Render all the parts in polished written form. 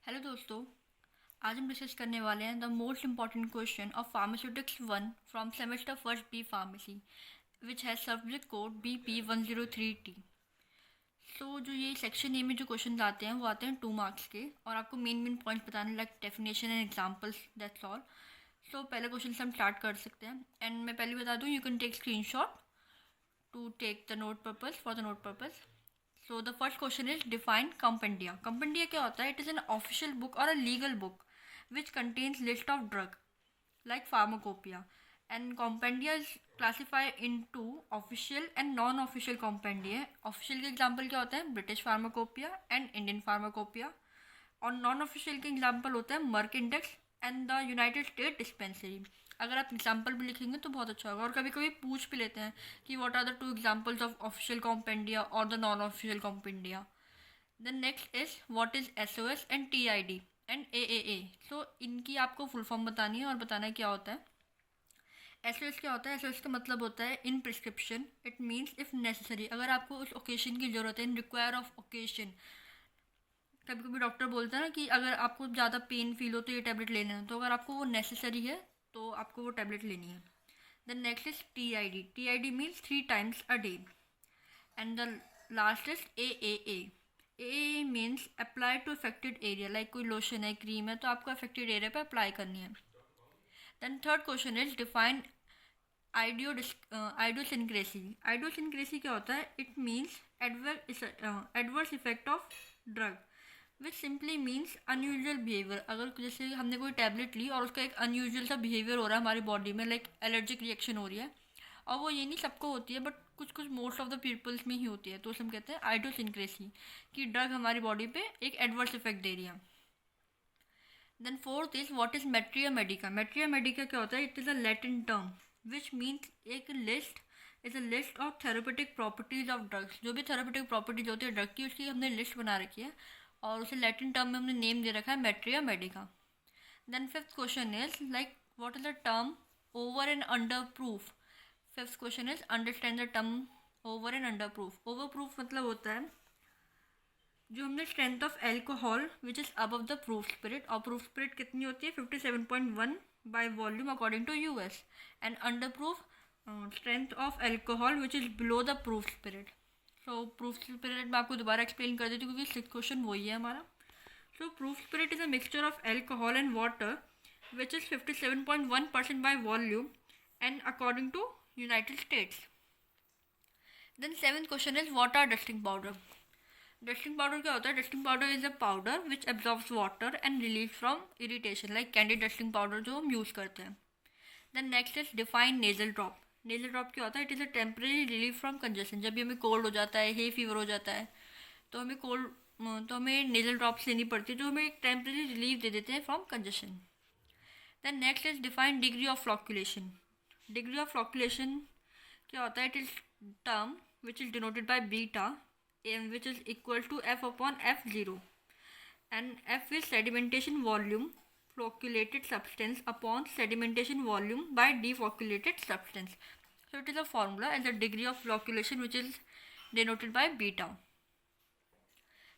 Hello दोस्तों। आज हम डिस्कस करने वाले हैं the most important question of pharmaceutics 1 from semester first B pharmacy which has subject code BP103T। So जो ये सेक्शन ए में जो क्वेश्चन आते हैं वो आते हैं 2 मार्क्स के और आपको मेन मेन पॉइंट्स बताने like definition and examples, that's all. So पहले क्वेश्चन से हम स्टार्ट कर सकते हैं एंड मैं पहले बता दूँ, you can take screenshot to take the note purpose for the note purpose. So the first question is define compendia. Compendia क्या होता है? It is an official book or a legal book which contains list of drug like pharmacopoeia, and compendia is classified into official and non-official compendia. Official के example क्या होता है? British pharmacopoeia and Indian pharmacopoeia, और non official के example होते हैं Merck index and the United State dispensary. अगर आप एग्जाम्पल भी लिखेंगे तो बहुत अच्छा होगा। और कभी कभी पूछ भी लेते हैं कि what are the 2 examples of official compendia और the non official compendia. Then next is what is SOS and TID and AAA। So इनकी आपको फुल फॉर्म बतानी है और बताना है क्या होता है। SOS क्या होता है? SOS का मतलब होता है in prescription, it means if necessary, अगर आपको उस ओकेशन की ज़रूरत है, इन रिक्वायर ऑफ ओकेशन। कभी कभी डॉक्टर बोलता है ना कि अगर आपको ज़्यादा पेन फील हो तो ये टैबलेट लेना है, तो अगर आपको वो नेसेसरी है तो आपको वो टैबलेट लेनी है। Then next is TID means 3 times a day, and the last is AAA means apply to affected area, like कोई लोशन है, क्रीम है, तो आपको अफेक्टेड एरिया पे अप्लाई करनी है। Then third question is define idiosyncrasy क्या होता है? It means adverse effect of drug which simply means unusual behaviour. अगर जैसे हमने कोई टैबलेट ली और उसका एक अनयूजल सा बिहेवियर हो रहा है हमारी बॉडी में, लाइक एलर्जिक रिएक्शन हो रही है, और वो ये नहीं सबको होती है बट कुछ कुछ मोस्ट ऑफ द पीपल्स में ही होती है, तो उसे हम कहते हैं आइडियोसिनक्रेसी, कि ड्रग हमारी बॉडी पे एक एडवर्स इफेक्ट दे रही है। Then fourth is what is materia medica. Materia medica क्या होता है? It is a Latin term which means एक list is a list of therapeutic properties of drugs. जो भी थेरेपेटिक प्रॉपर्टीज होती है ड्रग की, उसकी हमने लिस्ट बना रखी है और उसे लैटिन टर्म में हमने नेम दे रखा है materia medica. Then fifth question is like what is the term over and under proof. Fifth question is understand the term over and under proof. Over proof मतलब होता है जो हमने strength of alcohol which is above the proof spirit, और proof spirit कितनी होती है? 57.1 by volume according to US, and under proof strength of alcohol which is below the proof spirit. So proof spirit मैं आपको दोबारा explain कर देती हूँ क्योंकि सिक्स क्वेश्चन वही है हमारा। So proof spirit is a mixture of alcohol and water which is 57.1% by volume and according to United States. Then seventh question is what are dusting powder. Dusting powder क्या होता है? Dusting powder is a powder which absorbs water and relieve from irritation, like candy dusting powder जो हम use करते हैं। Then next is define nasal drop. Nasal drop क्या होता है? It is a temporary relief from congestion. जब भी हमें कोल्ड हो जाता है, हे फीवर हो जाता है, तो हमें नेजल ड्रॉप्स लेनी पड़ती है जो हमें एक टेम्परेरी रिलीफ दे देते हैं from congestion. Then next is define degree of flocculation. Degree of flocculation क्या होता है? It is term which is denoted by beta, which is equal to F upon F0, and F is sedimentation volume flocculated substance upon sedimentation volume by deflocculated substance. So it is a formula and the degree of flocculation which is denoted by beta.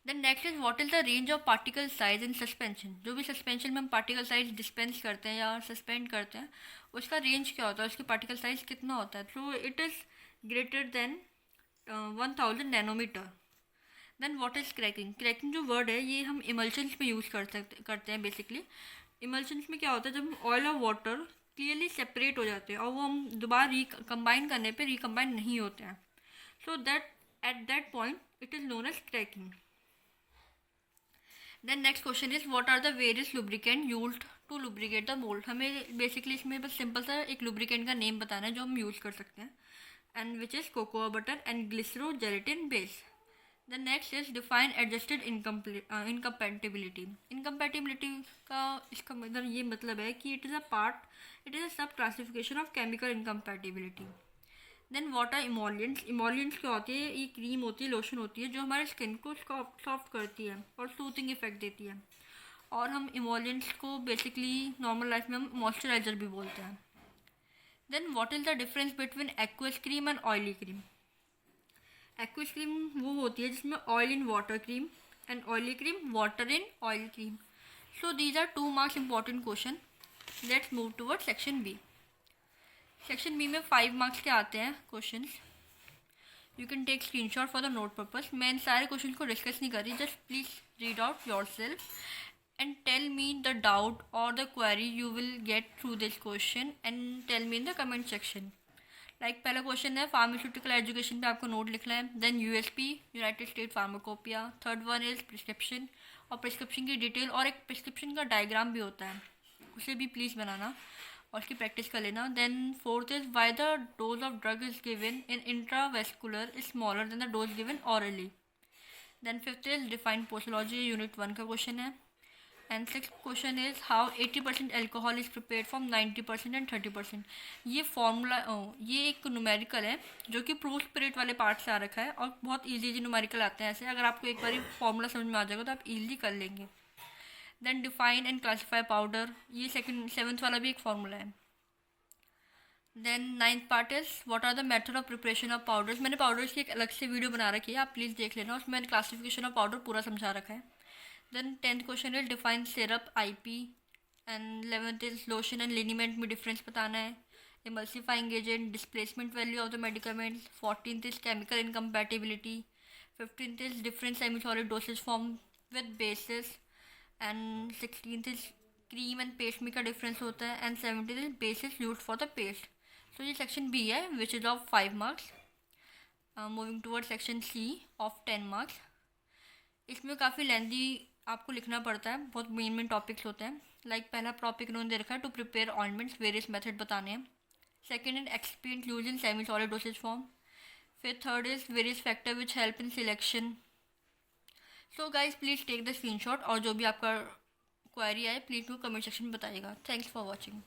Then next is what is the range of particle size in suspension। जो भी suspension में हम particle size dispense करते हैं या suspend करते हैं उसका रेंज क्या होता है, उसकी पार्टिकल साइज कितना होता है? तो it is greater than 1000 nanometer. Then what is cracking. Cracking जो वर्ड है ये हम इमल्शंस में यूज़ करते हैं बेसिकली। इमल्शंस में क्या होता है? जब ऑयल और वाटर क्लियरली सेपरेट हो जाते हैं और वो हम दोबारा रिकम्बाइन करने पे रिकम्बाइन नहीं होते हैं, so that at that point it is known as cracking. Then next question is what are the various lubricant used to lubricate the mould. हमें बेसिकली इसमें बस सिंपल सा एक लुब्रिकेंट का नेम बताना है जो हम यूज़ कर सकते हैं, and which is cocoa butter and glycero gelatin base. The next is define adjusted incompatibility. Incompatibility का इसका मतलब ये मतलब है कि it is a sub classification of chemical incompatibility. Then what are emollients. Emollients क्या होती है? ये क्रीम होती है, लोशन होती है जो हमारे स्किन को सॉफ्ट करती है और सूथिंग इफेक्ट देती है, और हम इमोलियंट्स को बेसिकली नॉर्मल लाइफ में हम मॉइस्चराइजर भी बोलते हैं। Then what is the difference between aqueous cream and oily cream. Aqueous cream वो होती है जिसमें oil in water cream, and oily cream water in oil cream. So these are 2 marks important question. Let's move towards section B. Section B में 5 marks के आते हैं questions. You can take screenshot for the note purpose. मैं इन सारे question को discuss नहीं कर रही, just please read out yourself and tell me the doubt और the query you will get through this question and tell me in the comment section. Like पहला question है फार्मास्यूटिकल एजुकेशन पे आपको note लिखना है. Then USP, United state pharmacopoeia. Third one is prescription, और prescription की detail और एक प्रिस्क्रिप्शन का डायग्राम भी होता है, उसे भी प्लीज़ बनाना और उसकी प्रैक्टिस कर लेना. Then fourth is why the dose of drug is given in intravascular is smaller than the dose given orally. Then fifth is define posology, unit 1 का क्वेश्चन है. And six question is how 80% alcohol is prepared from 90% and 30%. ये formula, ये एक numerical है जो कि proof spirit वाले part से आ रखा है और बहुत ईजी न्यूमेरिकल आते हैं ऐसे. अगर आपको एक बार फॉर्मूला समझ में आ जाएगा तो आप ईजिली कर लेंगे. Then define and classify powder, ये सेवन्थ वाला भी एक फॉर्मूला है. Then ninth part is what are the method of preparation of powders. मैंने पाउडर्स की एक अलग से वीडियो बना रखी है, आप प्लीज़ देख लेना, उसमें मैंने क्लासिफिकेशन ऑफ पाउडर पूरा समझा रखा है. Then 10th question is define syrup IP. And 11th is lotion and liniment में डिफरेंस बताना है. Emulsifying agent, displacement value of the medicament. 14th is chemical incompatibility. 15th is different semi solid dosage form with bases. And 16th is cream and paste में का difference होता है. And 17th is bases used for the paste. तो ये section B है which is of 5 marks. Moving toward section C of 10 marks. इसमें काफ़ी लेंदी आपको लिखना पड़ता है, बहुत मेन टॉपिक्स होते हैं. लाइक पहला टॉपिक इन्होंने दे रखा है to prepare ointments, various method बताने हैं. Second is excipient use in semi solid dosage form. फिर third is various factor which help in selection. So guys please take the screenshot और जो भी आपका क्वेरी आए प्लीज़ वो कमेंट सेक्शन में बताइएगा. Thanks for watching.